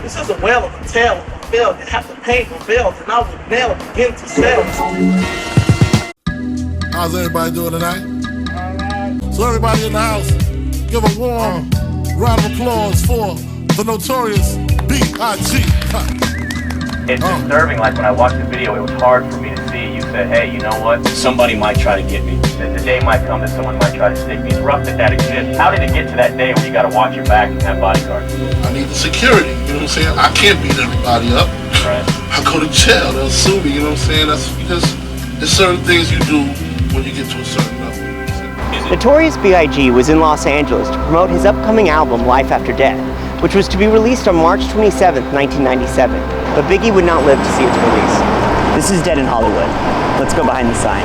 This is a whale of a tale of a failure. Have to paint the veils, and I will nail begin to sell. How's everybody doing tonight? So everybody in the house, give a warm round of applause for the Notorious B.I.G. It's disturbing, like when I watched the video, it was hard for me to see. You said, hey, you know what? Somebody might try to get me. The day might come that someone might try to stick me. It's rough that exists. How did it get to that day where you gotta watch your back and have bodyguards? I need the security, you know what I'm saying? I can't beat everybody up. Right. I go to jail, they'll sue me, you know what I'm saying? That's because there's certain things you do when you get to a certain level. Notorious B.I.G. was in Los Angeles to promote his upcoming album, Life After Death, which was to be released on March 27, 1997. But Biggie would not live to see its release. This is Dead in Hollywood. Let's go behind the sign.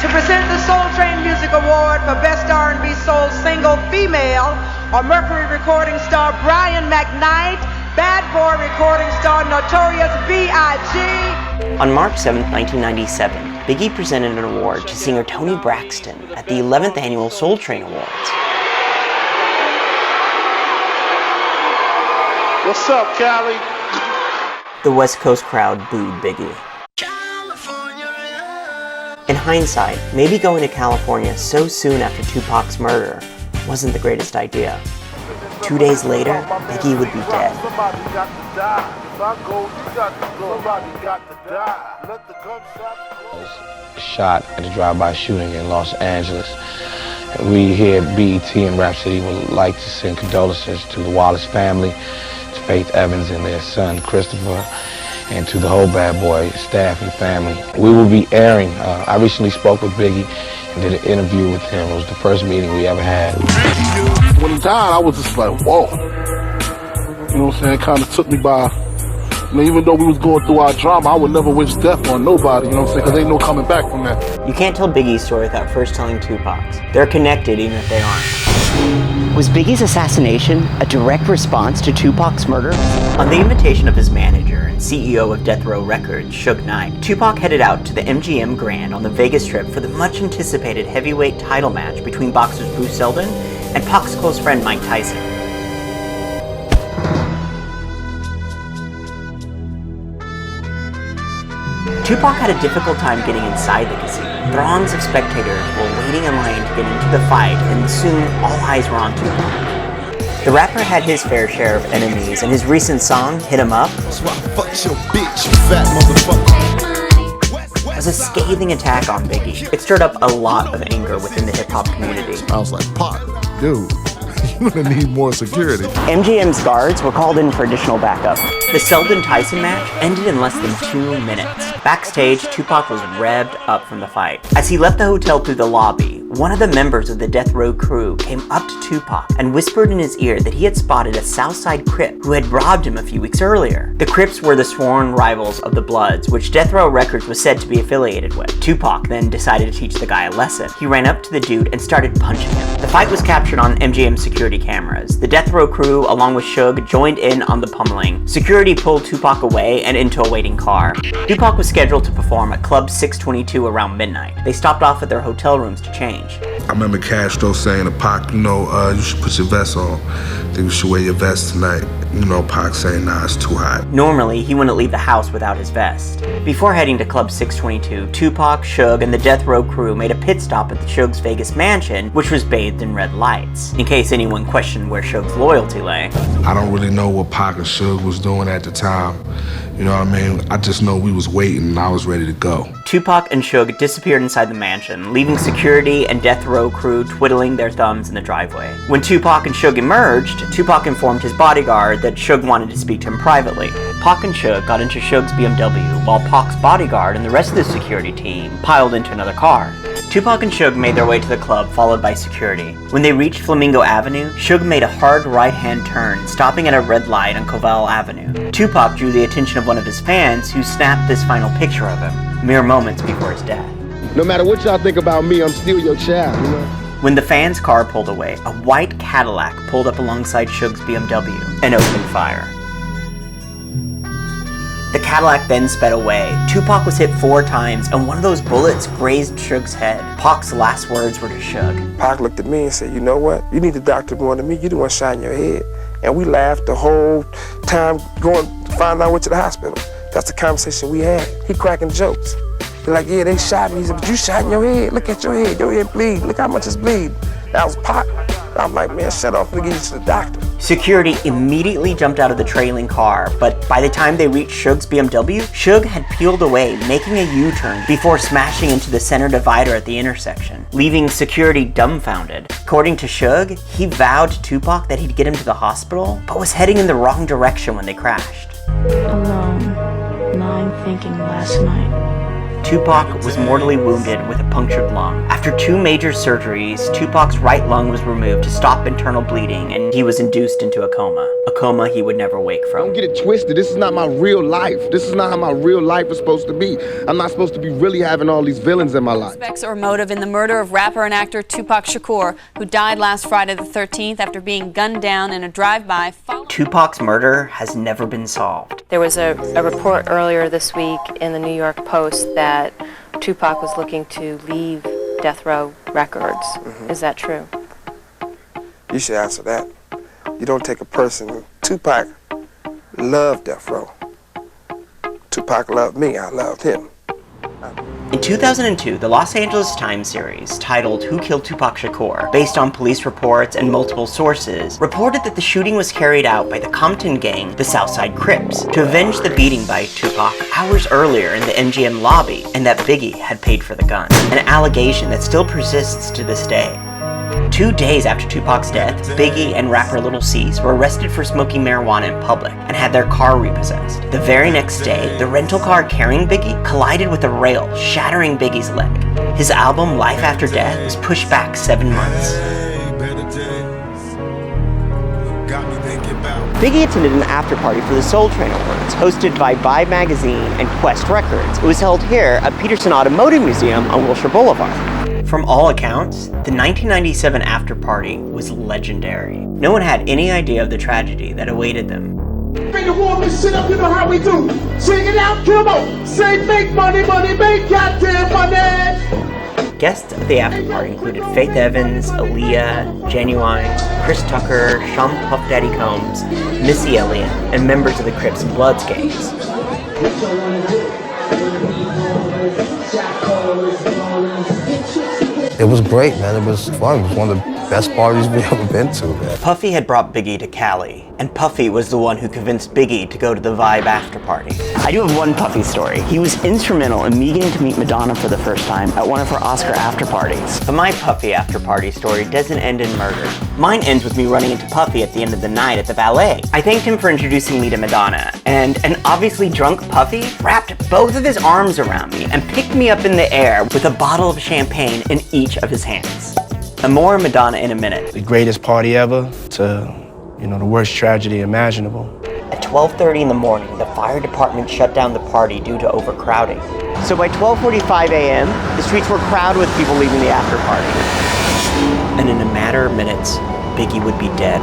To present the Soul Train Music Award for Best R&B Soul Single Female are Mercury recording star Brian McKnight, Bad Boy recording star Notorious B.I.G. On March 7, 1997, Biggie presented an award to singer Toni Braxton at the 11th Annual Soul Train Awards. What's up, Cali? The West Coast crowd booed Biggie. In hindsight, maybe going to California so soon after Tupac's murder wasn't the greatest idea. 2 days later, Biggie would be dead. Shot at a drive-by shooting in Los Angeles. And we here at BET and Rhapsody would like to send condolences to the Wallace family, to Faith Evans and their son Christopher, and to the whole Bad Boy staff and family. We will be airing. I recently spoke with Biggie and did an interview with him. It was the first meeting we ever had. When he died, I was just like, whoa. You know what I'm saying? It kind of took me by, even though we was going through our drama, I would never wish death on nobody, you know what I'm saying? Because ain't no coming back from that. You can't tell Biggie's story without first telling Tupac's. They're connected even if they aren't. Was Biggie's assassination a direct response to Tupac's murder? On the invitation of his manager and CEO of Death Row Records, Suge Knight, Tupac headed out to the MGM Grand on the Vegas Strip for the much-anticipated heavyweight title match between boxers Bruce Seldon and Pac's close friend Mike Tyson. Tupac had a difficult time getting inside the casino. Throngs of spectators were waiting in line to get into the fight, and soon all eyes were on Tupac. The rapper had his fair share of enemies, and his recent song, Hit 'Em Up, was a scathing attack on Biggie. It stirred up a lot of anger within the hip-hop community. I was like, Pac, dude, you're gonna need more security. MGM's guards were called in for additional backup. The Seldon-Tyson match ended in less than 2 minutes. Backstage, Tupac was revved up from the fight. As he left the hotel through the lobby, one of the members of the Death Row crew came up to Tupac and whispered in his ear that he had spotted a Southside Crip who had robbed him a few weeks earlier. The Crips were the sworn rivals of the Bloods, which Death Row Records was said to be affiliated with. Tupac then decided to teach the guy a lesson. He ran up to the dude and started punching him. The fight was captured on MGM security cameras. The Death Row crew, along with Suge, joined in on the pummeling. Security pulled Tupac away and into a waiting car. Tupac was scheduled to perform at Club 622 around midnight. They stopped off at their hotel rooms to change. I remember Castro saying to Pac, you should put your vest on. I think you should wear your vest tonight. Pac saying, nah, it's too hot. Normally, he wouldn't leave the house without his vest. Before heading to Club 622, Tupac, Suge, and the Death Row crew made a pit stop at the Suge's Vegas mansion, which was bathed in red lights, in case anyone questioned where Suge's loyalty lay. I don't really know what Pac and Suge was doing at the time. You know what I mean? I just know we was waiting and I was ready to go. Tupac and Suge disappeared inside the mansion, leaving security and Death Row crew twiddling their thumbs in the driveway. When Tupac and Suge emerged, Tupac informed his bodyguard that Suge wanted to speak to him privately. Pac and Suge got into Suge's BMW, while Pac's bodyguard and the rest of the security team piled into another car. Tupac and Suge made their way to the club, followed by security. When they reached Flamingo Avenue, Suge made a hard right-hand turn, stopping at a red light on Covell Avenue. Tupac drew the attention of one of his fans, who snapped this final picture of him, mere moments before his death. No matter what y'all think about me, I'm still your child, you know? When the fan's car pulled away, a white Cadillac pulled up alongside Suge's BMW and opened fire. The Cadillac then sped away. Tupac was hit 4 times, and one of those bullets grazed Suge's head. Pac's last words were to Suge. Pac looked at me and said, you know what? You need the doctor more than me. You the one shot in your head. And we laughed the whole time going to find out I went to the hospital. That's the conversation we had. He cracking jokes. They're like, yeah, they shot me. He said, but you shot in your head. Look at your head. Your head bleed. Look how much it's bleed. That was pot. I'm like, man, shut up. Let me get you to the doctor. Security immediately jumped out of the trailing car, but by the time they reached Suge's BMW, Suge had peeled away, making a U-turn before smashing into the center divider at the intersection, leaving security dumbfounded. According to Suge, he vowed to Tupac that he'd get him to the hospital, but was heading in the wrong direction when they crashed. Alone, lying thinking last night. Tupac was mortally wounded with a punctured lung. After 2 major surgeries, Tupac's right lung was removed to stop internal bleeding, and he was induced into a coma he would never wake from. Don't get it twisted. This is not my real life. This is not how my real life is supposed to be. I'm not supposed to be really having all these villains in my life. Suspects or motive in the murder of rapper and actor Tupac Shakur, who died last Friday the 13th after being gunned down in a drive-by. Tupac's murder has never been solved. There was a report earlier this week in the New York Post that Tupac was looking to leave Death Row Records. Mm-hmm. Is that true? You should answer that. You don't take a person. Tupac loved Death Row. Tupac loved me. I loved him. In 2002, the Los Angeles Times series, titled Who Killed Tupac Shakur, based on police reports and multiple sources, reported that the shooting was carried out by the Compton gang, the Southside Crips, to avenge the beating by Tupac hours earlier in the MGM lobby, and that Biggie had paid for the gun, an allegation that still persists to this day. 2 days after Tupac's death, Biggie and rapper Lil Cease were arrested for smoking marijuana in public and had their car repossessed. The very next day, the rental car carrying Biggie collided with a rail, shattering Biggie's leg. His album, Life After Death, was pushed back 7 months. Biggie attended an after-party for the Soul Train Awards, hosted by Vibe magazine and Quest Records. It was held here at Petersen Automotive Museum on Wilshire Boulevard. From all accounts, the 1997 after-party was legendary. No one had any idea of the tragedy that awaited them. Bring the warm this shit up, you know how we do. Sing it out, come on. Say make money, money, make goddamn money. Guests at the after-party included Faith Evans, Aaliyah, Genuine, Chris Tucker, Sean Puff Daddy Combs, Missy Elliott, and members of the Crips and Bloods gangs. It was great, man. It was fun. It was one of the best parties we've ever been to, man. Puffy had brought Biggie to Cali, and Puffy was the one who convinced Biggie to go to the Vibe after party. I do have one Puffy story. He was instrumental in me getting to meet Madonna for the first time at one of her Oscar after parties. But my Puffy after party story doesn't end in murder. Mine ends with me running into Puffy at the end of the night at the ballet. I thanked him for introducing me to Madonna, and an obviously drunk Puffy wrapped both of his arms around me and picked me up in the air with a bottle of champagne in each of his hands. And more on Madonna in a minute. The greatest party ever to, the worst tragedy imaginable. At 12:30 in the morning, the fire department shut down the party due to overcrowding. So by 12:45 a.m., the streets were crowded with people leaving the after party. And in a matter of minutes, Biggie would be dead.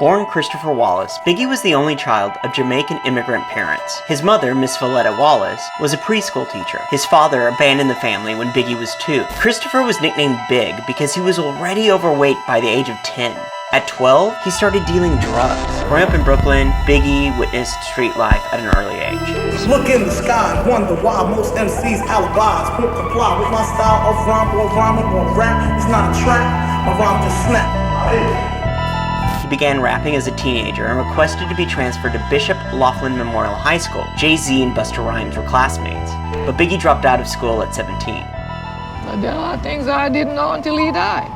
Born Christopher Wallace, Biggie was the only child of Jamaican immigrant parents. His mother, Miss Valletta Wallace, was a preschool teacher. His father abandoned the family when Biggie was 2. Christopher was nicknamed Big because he was already overweight by the age of 10. At 12, he started dealing drugs. Growing up in Brooklyn, Biggie witnessed street life at an early age. Look in the sky and wonder why most MCs alibis won't comply with my style of rhyme or rhyming or rap. It's not a trap, my rhyme just snap. He began rapping as a teenager and requested to be transferred to Bishop Laughlin Memorial High School. Jay-Z and Busta Rhymes were classmates, but Biggie dropped out of school at 17. But there are things I didn't know until he died.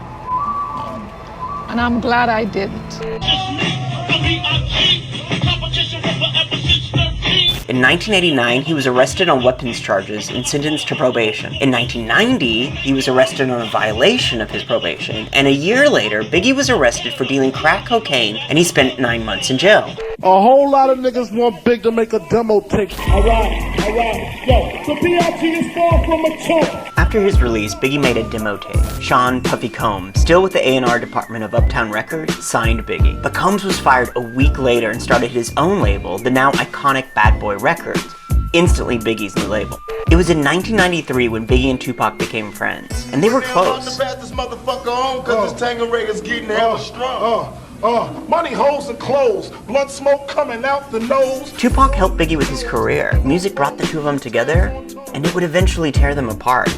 And I'm glad I didn't. In 1989, he was arrested on weapons charges and sentenced to probation. In 1990, he was arrested on a violation of his probation, and a year later, Biggie was arrested for dealing crack cocaine, and he spent 9 months in jail. A whole lot of niggas want Big to make a demo tape. Alright. Yo, the B.I.G. is far from a choke. After his release, Biggie made a demo tape. Sean Puffy Combs, still with the A&R department of Uptown Records, signed Biggie. But Combs was fired a week later and started his own label, the now iconic Bad Boy Records, instantly Biggie's new label. It was in 1993 when Biggie and Tupac became friends, and they were close. Money, holes, and clothes. Blood smoke coming out the nose. Tupac helped Biggie with his career. Music brought the two of them together, and it would eventually tear them apart.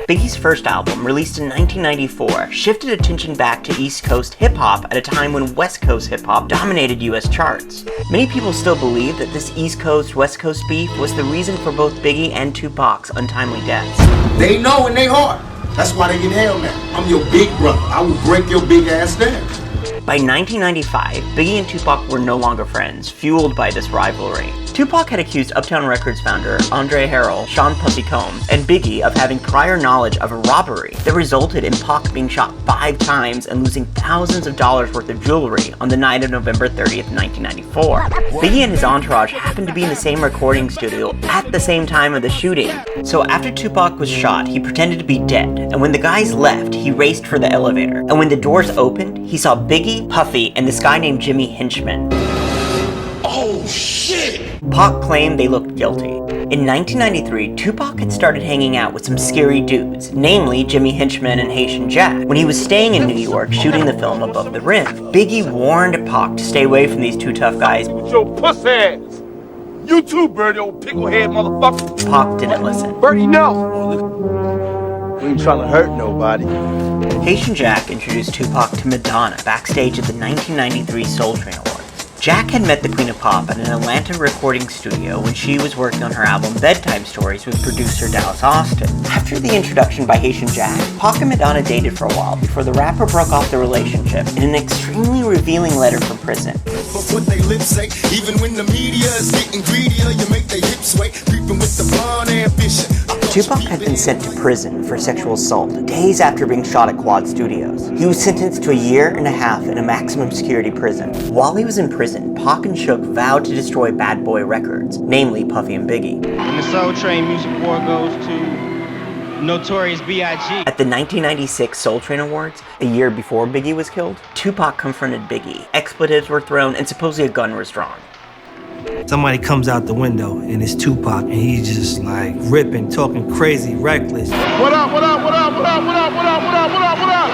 Biggie's first album, released in 1994, shifted attention back to East Coast hip-hop at a time when West Coast hip-hop dominated US charts. Many people still believe that this East Coast-West Coast beef was the reason for both Biggie and Tupac's untimely deaths. They know in their heart. That's why they get held now. I'm your big brother. I will break your big ass down. By 1995, Biggie and Tupac were no longer friends, fueled by this rivalry. Tupac had accused Uptown Records founder Andre Harrell, Sean Puffy Combs, and Biggie of having prior knowledge of a robbery that resulted in Pac being shot 5 times and losing thousands of dollars worth of jewelry on the night of November 30th, 1994. Biggie and his entourage happened to be in the same recording studio at the same time of the shooting. So after Tupac was shot, he pretended to be dead, and when the guys left, he raced for the elevator. And when the doors opened, he saw Biggie, Puffy, and this guy named Jimmy Hinchman. Oh, shit! Pac claimed they looked guilty. In 1993, Tupac had started hanging out with some scary dudes, namely Jimmy Hinchman and Haitian Jack, when he was staying in New York shooting the film Above the Rim. Biggie warned Pac to stay away from these two tough guys. With your pussy ass! You too, Birdie, old picklehead motherfucker! Pac didn't listen. Birdie, no! We ain't trying to hurt nobody. Haitian Jack introduced Tupac to Madonna backstage at the 1993 Soul Train Awards. Jack had met the Queen of Pop at an Atlanta recording studio when she was working on her album Bedtime Stories with producer Dallas Austin. After the introduction by Haitian Jack, Pac and Madonna dated for a while before the rapper broke off the relationship in an extremely revealing letter from prison. What they lips say, even when the media is getting greedier, you make their hips sway, creeping with the blonde ambition. Tupac had been sent to prison for sexual assault days after being shot at Quad Studios. He was sentenced to 1.5 years in a maximum security prison. While he was in prison, Pac and Suge vowed to destroy Bad Boy Records, namely Puffy and Biggie. And the Soul Train Music Award goes to Notorious B.I.G. At the 1996 Soul Train Awards, a year before Biggie was killed, Tupac confronted Biggie. Expletives were thrown and supposedly a gun was drawn. Somebody comes out the window and it's Tupac and he's just like ripping, talking crazy, reckless. What up, what up, what up, what up, what up, what up, what up, what up, what up?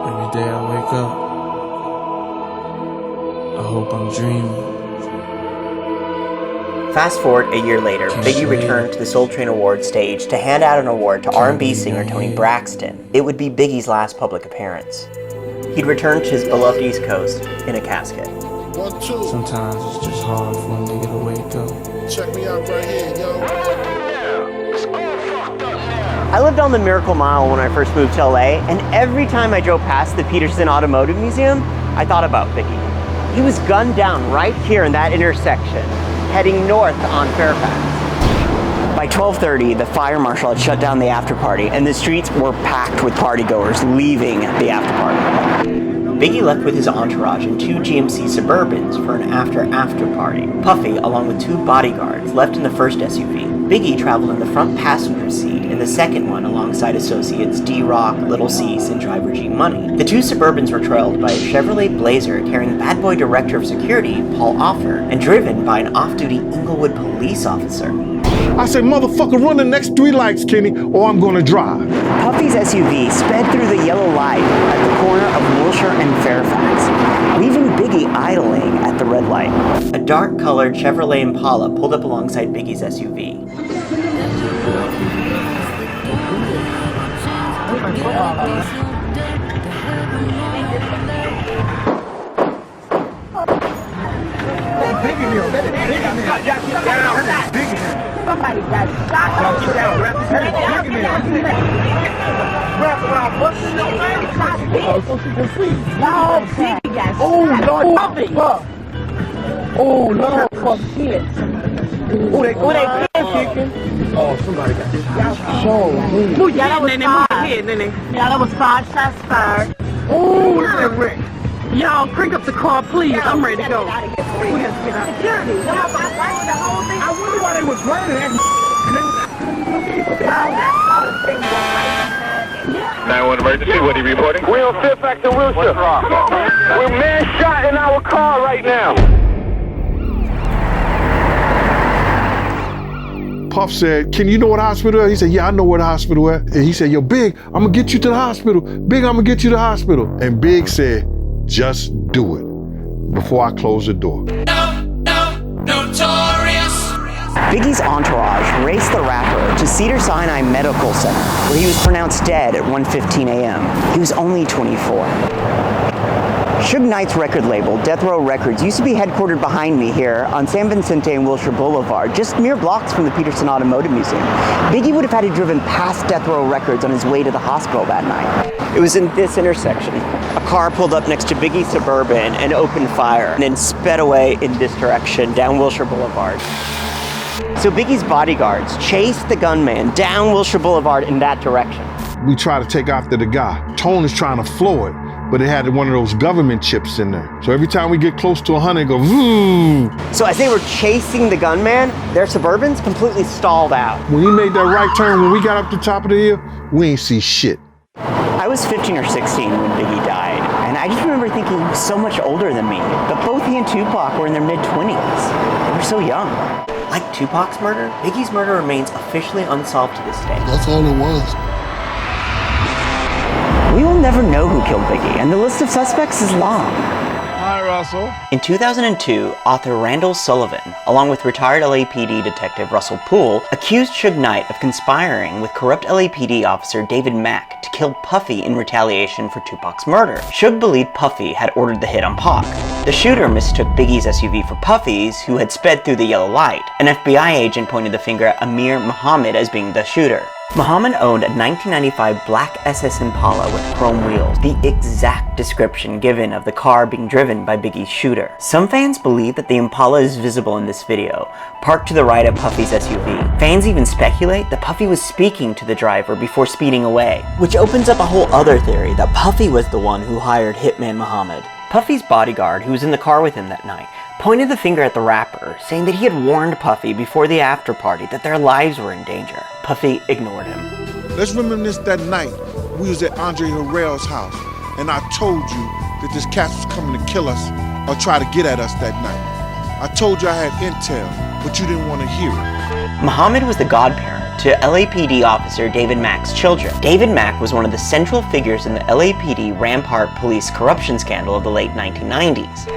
Every day I wake up, I hope I'm dreaming. Fast forward a year later, Biggie returned to the Soul Train Awards stage to hand out an award to R&B singer Toni Braxton. It would be Biggie's last public appearance. He'd return to his beloved East Coast in a casket. Sometimes it's just hard for a nigga to wake up. Check me out right here, yo. I lived on the Miracle Mile when I first moved to LA, and every time I drove past the Petersen Automotive Museum, I thought about Biggie. He was gunned down right here in that intersection, heading north on Fairfax. By 12:30, the fire marshal had shut down the after party, and the streets were packed with partygoers leaving the after party. Biggie left with his entourage in 2 GMC Suburbans for an after party. Puffy, along with 2 bodyguards, left in the first SUV. Biggie traveled in the front passenger seat in the second one alongside associates D-Rock, Little Cease, and driver G Money. The 2 Suburbans were trailed by a Chevrolet Blazer carrying Bad Boy Director of Security, Paul Offer, and driven by an off-duty Inglewood police officer. I said, motherfucker, run the next 3 lights, Kenny, or I'm gonna drive. Puffy's SUV sped through the yellow light at the corner of Wilshire and Fairfax, leaving Biggie idling at the red light. A dark-colored Chevrolet Impala pulled up alongside Biggie's SUV. Somebody got shot. Get down, rap. Oh, Lord, fuck shit. Oh, they kicking. Oh, somebody got shot. Yeah, that was 5 shots fired. Oh, look at that wreck. Y'all, crank up the car, please. I'm ready to go. Security. I wonder why they was running that. 911 emergency, what are you reporting? We're on Fairfax and Wilshire. What's wrong? We're man shot in our car right now. Puff said, can you know what hospital is? He said, yeah, I know where the hospital is. And he said, yo, Big, I'm gonna get you to the hospital. Big, I'm gonna get you to the hospital. And Big said, just do it before I close the door. Notorious! Biggie's entourage raced the rapper to Cedars-Sinai Medical Center, where he was pronounced dead at 1:15 a.m. He was only 24. Suge Knight's record label, Death Row Records, used to be headquartered behind me here on San Vicente and Wilshire Boulevard, just mere blocks from the Petersen Automotive Museum. Biggie would have had to driven past Death Row Records on his way to the hospital that night. It was in this intersection. A car pulled up next to Biggie's Suburban and opened fire, and then sped away in this direction down Wilshire Boulevard. So Biggie's bodyguards chased the gunman down Wilshire Boulevard in that direction. We try to take after the guy. Tone is trying to floor it, but it had one of those government chips in there. So every time we get close to 100, it goes, vroom. So as they were chasing the gunman, their Suburbans completely stalled out. When he made that right turn, when we got up the top of the hill, we ain't see shit. I was 15 or 16 when Biggie died, and I just remember thinking he was so much older than me. But both he and Tupac were in their mid-20s. They were so young. Like Tupac's murder, Biggie's murder remains officially unsolved to this day. That's all it was. We will never know who killed Biggie, and the list of suspects is long. Hi, Russell. In 2002, author Randall Sullivan, along with retired LAPD detective Russell Poole, accused Suge Knight of conspiring with corrupt LAPD officer David Mack to kill Puffy in retaliation for Tupac's murder. Suge believed Puffy had ordered the hit on Pac. The shooter mistook Biggie's SUV for Puffy's, who had sped through the yellow light. An FBI agent pointed the finger at Amir Muhammad as being the shooter. Muhammad owned a 1995 black SS Impala with chrome wheels, the exact description given of the car being driven by Biggie's shooter. Some fans believe that the Impala is visible in this video, parked to the right of Puffy's SUV. Fans even speculate that Puffy was speaking to the driver before speeding away, which opens up a whole other theory that Puffy was the one who hired Hitman Muhammad. Puffy's bodyguard, who was in the car with him that night, pointed the finger at the rapper, saying that he had warned Puffy before the after party that their lives were in danger. Puffy ignored him. Let's reminisce that night we was at Andre Harrell's house, and I told you that this cat was coming to kill us or try to get at us that night. I told you I had intel, but you didn't want to hear it. Muhammad was the godparent to LAPD officer David Mack's children. David Mack was one of the central figures in the LAPD Rampart police corruption scandal of the late 1990s.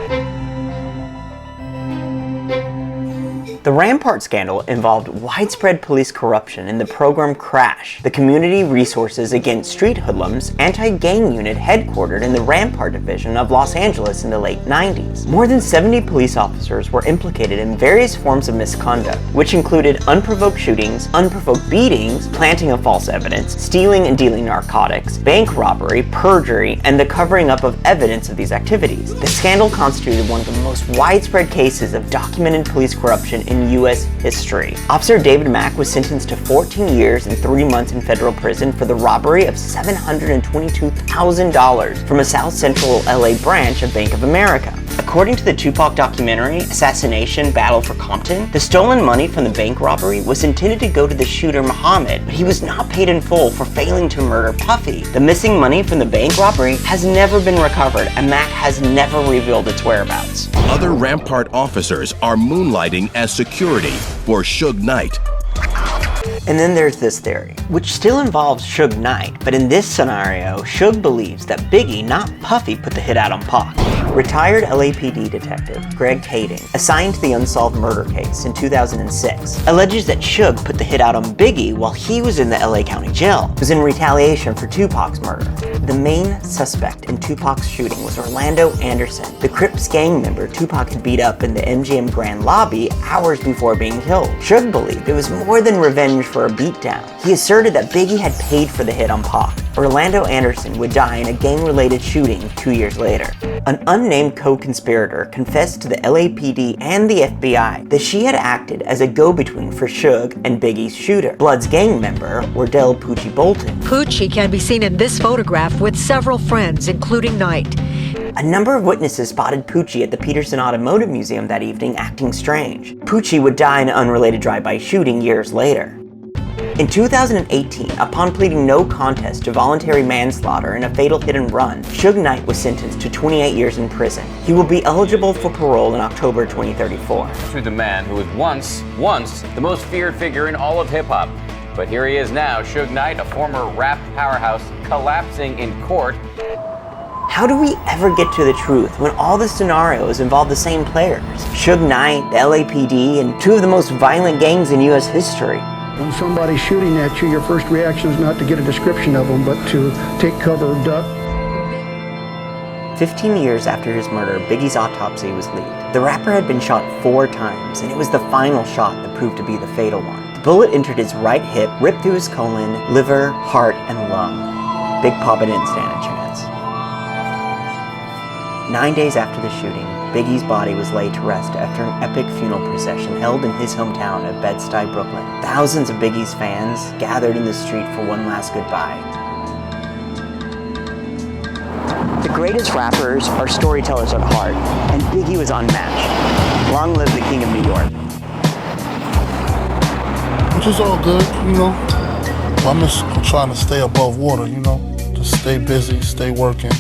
The Rampart scandal involved widespread police corruption in the program CRASH, the Community Resources Against Street Hoodlums anti-gang unit headquartered in the Rampart division of Los Angeles in the late 90s. More than 70 police officers were implicated in various forms of misconduct, which included unprovoked shootings, unprovoked beatings, planting of false evidence, stealing and dealing narcotics, bank robbery, perjury, and the covering up of evidence of these activities. The scandal constituted one of the most widespread cases of documented police corruption in U.S. history. Officer David Mack was sentenced to 14 years and 3 months in federal prison for the robbery of $722,000 from a South Central LA branch of Bank of America. According to the Tupac documentary, Assassination, Battle for Compton, the stolen money from the bank robbery was intended to go to the shooter Muhammad, but he was not paid in full for failing to murder Puffy. The missing money from the bank robbery has never been recovered, and Mack has never revealed its whereabouts. Other Rampart officers are moonlighting as security for Suge Knight. And then there's this theory, which still involves Suge Knight, but in this scenario, Suge believes that Biggie, not Puffy, put the hit out on Pac. Retired LAPD detective Greg Kading, assigned to the unsolved murder case in 2006, alleges that Suge put the hit out on Biggie while he was in the LA County Jail. It was in retaliation for Tupac's murder. The main suspect in Tupac's shooting was Orlando Anderson, the Crips gang member Tupac had beat up in the MGM Grand Lobby hours before being killed. Suge believed it was more than revenge for a beatdown. He asserted that Biggie had paid for the hit on Pac. Orlando Anderson would die in a gang-related shooting 2 years later. An unnamed co-conspirator confessed to the LAPD and the FBI that she had acted as a go-between for Suge and Biggie's shooter, Blood's gang member, Wardell Poochie Bolton. Poochie can be seen in this photograph with several friends, including Knight. A number of witnesses spotted Poochie at the Petersen Automotive Museum that evening acting strange. Poochie would die in an unrelated drive-by shooting years later. In 2018, upon pleading no contest to voluntary manslaughter in a fatal hit and run, Suge Knight was sentenced to 28 years in prison. He will be eligible for parole in October 2034. To the man who was once the most feared figure in all of hip-hop. But here he is now, Suge Knight, a former rap powerhouse, collapsing in court. How do we ever get to the truth when all the scenarios involve the same players? Suge Knight, the LAPD, and two of the most violent gangs in U.S. history. When somebody's shooting at you, your first reaction is not to get a description of them, but to take cover, duck. 15 years after his murder, Biggie's autopsy was leaked. The rapper had been shot 4 times, and it was the final shot that proved to be the fatal one. The bullet entered his right hip, ripped through his colon, liver, heart, and lung. Big Poppa didn't stand a chance. 9 days after the shooting, Biggie's body was laid to rest after an epic funeral procession held in his hometown of Bed-Stuy, Brooklyn. Thousands of Biggie's fans gathered in the street for one last goodbye. The greatest rappers are storytellers at heart, and Biggie was unmatched. Long live the King of New York. Which is all good, you know. I'm just trying to stay above water, you know. Just stay busy, stay working.